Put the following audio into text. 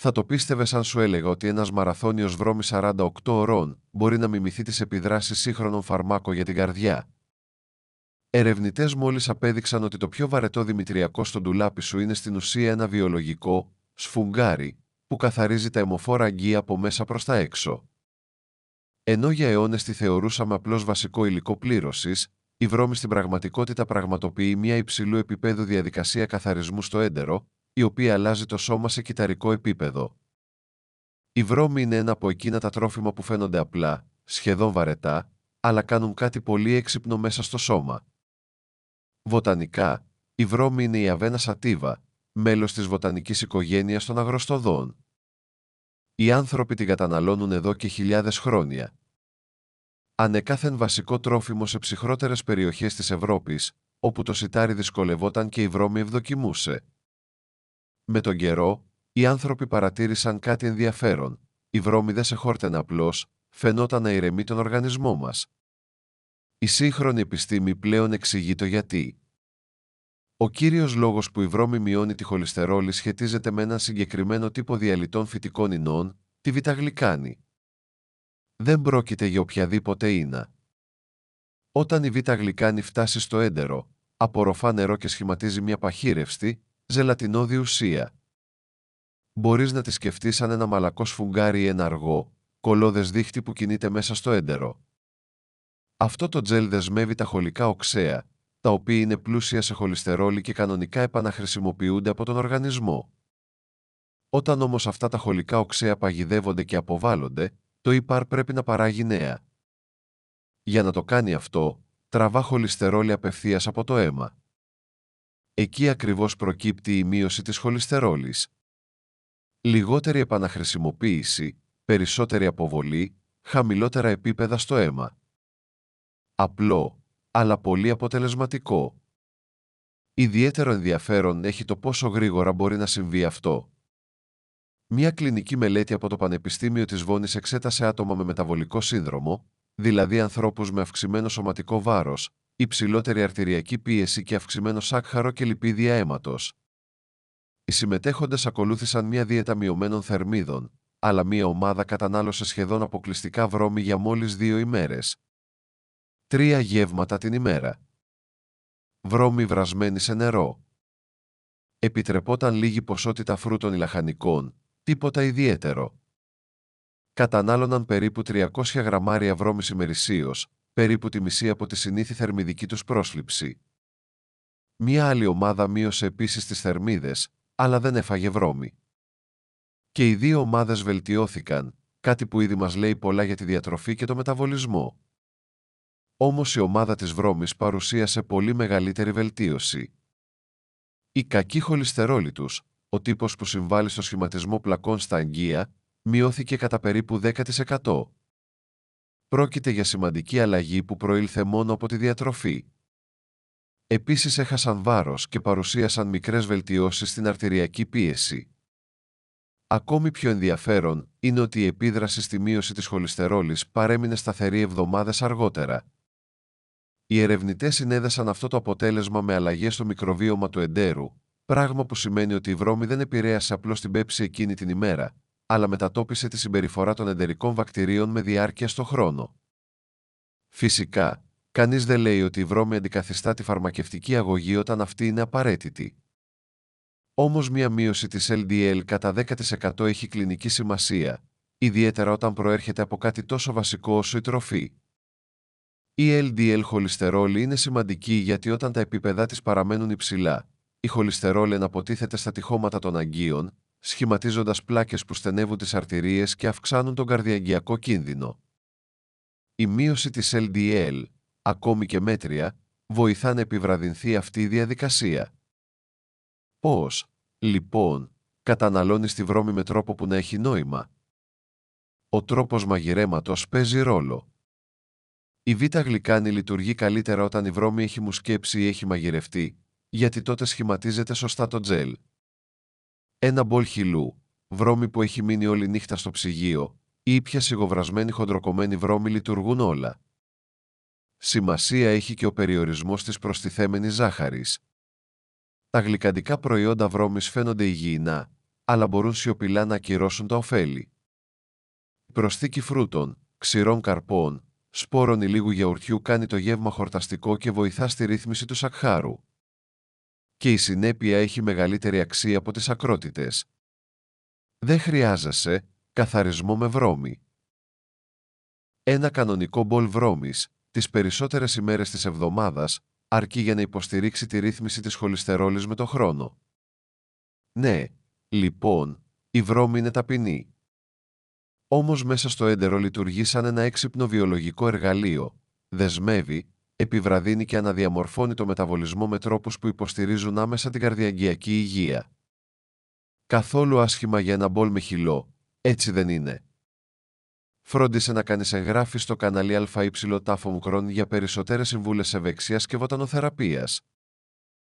Θα το πίστευες αν σου έλεγα ότι ένας μαραθώνιος βρώμης 48 ωρών μπορεί να μιμηθεί τις επιδράσεις σύγχρονων φαρμάκων για την καρδιά? Ερευνητές μόλις απέδειξαν ότι το πιο βαρετό δημητριακό στο ντουλάπι σου είναι στην ουσία ένα βιολογικό σφουγγάρι που καθαρίζει τα αιμοφόρα αγγεία από μέσα προς τα έξω. Ενώ για αιώνες τη θεωρούσαμε απλώς βασικό υλικό πλήρωσης, η βρώμη στην πραγματικότητα πραγματοποιεί μια υψηλού επίπεδου διαδικασία καθαρισμού στο έντερο, η οποία αλλάζει το σώμα σε κυταρικό επίπεδο. Η βρώμη είναι ένα από εκείνα τα τρόφιμα που φαίνονται απλά, σχεδόν βαρετά, αλλά κάνουν κάτι πολύ έξυπνο μέσα στο σώμα. Βοτανικά, η βρώμη είναι η Αβένα σατίβα, μέλος της βοτανικής οικογένειας των αγροστοδών. Οι άνθρωποι την καταναλώνουν εδώ και χιλιάδες χρόνια. Ανεκάθεν βασικό τρόφιμο σε ψυχρότερες περιοχές της Ευρώπης, όπου το σιτάρι δυσκολευόταν και η βρώμη ευδοκιμούσε. Με τον καιρό, οι άνθρωποι παρατήρησαν κάτι ενδιαφέρον. Η βρώμη δεν σε χόρταινε απλώς, φαινόταν να ηρεμεί τον οργανισμό μας. Η σύγχρονη επιστήμη πλέον εξηγεί το γιατί. Ο κύριος λόγος που η βρώμη μειώνει τη χολυστερόλη σχετίζεται με έναν συγκεκριμένο τύπο διαλυτών φυτικών ινών, τη β-γλυκάνη. Δεν πρόκειται για οποιαδήποτε ίνα. Όταν η β-γλυκάνη φτάσει στο έντερο, απορροφά νερό και σχηματίζει μια παχύρευστη, ζελατινώδη ουσία. Μπορείς να τη σκεφτείς σαν ένα μαλακό σφουγγάρι ή ένα αργό, κολώδες δίχτυ που κινείται μέσα στο έντερο. Αυτό το τζέλ δεσμεύει τα χολικά οξέα, τα οποία είναι πλούσια σε χολυστερόλη και κανονικά επαναχρησιμοποιούνται από τον οργανισμό. Όταν όμως αυτά τα χολικά οξέα παγιδεύονται και αποβάλλονται, το ύπαρ πρέπει να παράγει νέα. Για να το κάνει αυτό, τραβά χολυστερόλη απευθείας από το αίμα. Εκεί ακριβώς προκύπτει η μείωση της χολυστερόλης. Λιγότερη επαναχρησιμοποίηση, περισσότερη αποβολή, χαμηλότερα επίπεδα στο αίμα. Απλό, αλλά πολύ αποτελεσματικό. Ιδιαίτερο ενδιαφέρον έχει το πόσο γρήγορα μπορεί να συμβεί αυτό. Μια κλινική μελέτη από το Πανεπιστήμιο της Βόνης εξέτασε άτομα με μεταβολικό σύνδρομο, δηλαδή ανθρώπους με αυξημένο σωματικό βάρος, υψηλότερη αρτηριακή πίεση και αυξημένο σάκχαρο και λιπίδια αίματος. Οι συμμετέχοντες ακολούθησαν μια δίαιτα μειωμένων θερμίδων, αλλά μια ομάδα κατανάλωσε σχεδόν αποκλειστικά βρώμη για μόλις 2 ημέρες. 3 γεύματα την ημέρα. Βρώμη βρασμένη σε νερό. Επιτρεπόταν λίγη ποσότητα φρούτων ή λαχανικών, τίποτα ιδιαίτερο. Κατανάλωναν περίπου 300 γραμμάρια βρώμης ημερησίως, περίπου τη μισή από τη συνήθη θερμιδική τους πρόσληψη. Μία άλλη ομάδα μείωσε επίσης τις θερμίδες, αλλά δεν έφαγε βρώμη. Και οι δύο ομάδες βελτιώθηκαν, κάτι που ήδη μας λέει πολλά για τη διατροφή και το μεταβολισμό. Όμως η ομάδα της βρώμης παρουσίασε πολύ μεγαλύτερη βελτίωση. Η κακή χολυστερόλη τους, ο τύπος που συμβάλλει στο σχηματισμό πλακών στα αγγεία, μειώθηκε κατά περίπου 10%. Πρόκειται για σημαντική αλλαγή που προήλθε μόνο από τη διατροφή. Επίσης έχασαν βάρος και παρουσίασαν μικρές βελτιώσεις στην αρτηριακή πίεση. Ακόμη πιο ενδιαφέρον είναι ότι η επίδραση στη μείωση της χολυστερόλης παρέμεινε σταθερή εβδομάδες αργότερα. Οι ερευνητές συνέδεσαν αυτό το αποτέλεσμα με αλλαγές στο μικροβίωμα του εντέρου, πράγμα που σημαίνει ότι η βρώμη δεν επηρέασε απλώς την πέψη εκείνη την ημέρα, αλλά μετατόπισε τη συμπεριφορά των εντερικών βακτηρίων με διάρκεια στο χρόνο. Φυσικά, κανείς δεν λέει ότι η βρώμη αντικαθιστά τη φαρμακευτική αγωγή όταν αυτή είναι απαραίτητη. Όμως μια μείωση της LDL κατά 10% έχει κλινική σημασία, ιδιαίτερα όταν προέρχεται από κάτι τόσο βασικό όσο η τροφή. Η LDL χολυστερόλη είναι σημαντική γιατί όταν τα επίπεδά της παραμένουν υψηλά, η χολυστερόλη αναποτίθεται στα τυχώματα των αγγείων, σχηματίζοντας πλάκες που στενεύουν τις αρτηρίες και αυξάνουν τον καρδιαγγειακό κίνδυνο. Η μείωση της LDL, ακόμη και μέτρια, βοηθά να επιβραδυνθεί αυτή η διαδικασία. Πώς, λοιπόν, καταναλώνεις τη βρώμη με τρόπο που να έχει νόημα? Ο τρόπος μαγειρέματος παίζει ρόλο. Η β-γλυκάνη λειτουργεί καλύτερα όταν η βρώμη έχει μουσκέψει ή έχει μαγειρευτεί, γιατί τότε σχηματίζεται σωστά το τζέλ. Ένα μπολ χυλού, βρώμη που έχει μείνει όλη νύχτα στο ψυγείο, ή ήπια σιγοβρασμένη χοντροκομμένη βρώμη λειτουργούν όλα. Σημασία έχει και ο περιορισμός της προστιθέμενης ζάχαρης. Τα γλυκαντικά προϊόντα βρώμης φαίνονται υγιεινά, αλλά μπορούν σιωπηλά να ακυρώσουν τα ωφέλη. Η προσθήκη φρούτων, ξηρών καρπών, σπόρων ή λίγου γιαουρτιού κάνει το γεύμα χορταστικό και βοηθά στη ρύθμιση του σακχάρου. Και η συνέπεια έχει μεγαλύτερη αξία από τις ακρότητες. Δεν χρειάζεσαι καθαρισμό με βρώμη. Ένα κανονικό μπολ βρώμης, τις περισσότερες ημέρες της εβδομάδας, αρκεί για να υποστηρίξει τη ρύθμιση της χολυστερόλης με το χρόνο. Ναι, λοιπόν, η βρώμη είναι ταπεινή. Όμως μέσα στο έντερο λειτουργεί σαν ένα έξυπνο βιολογικό εργαλείο, δεσμεύει, επιβραδύνει και αναδιαμορφώνει το μεταβολισμό με τρόπους που υποστηρίζουν άμεσα την καρδιαγγειακή υγεία. Καθόλου άσχημα για ένα μπολ με χυλό, έτσι δεν είναι. Φρόντισε να κάνεις εγγράφη στο κανάλι ΑΕ Τάφο Μουκρών για περισσότερες συμβούλες ευεξίας και βοτανοθεραπείας.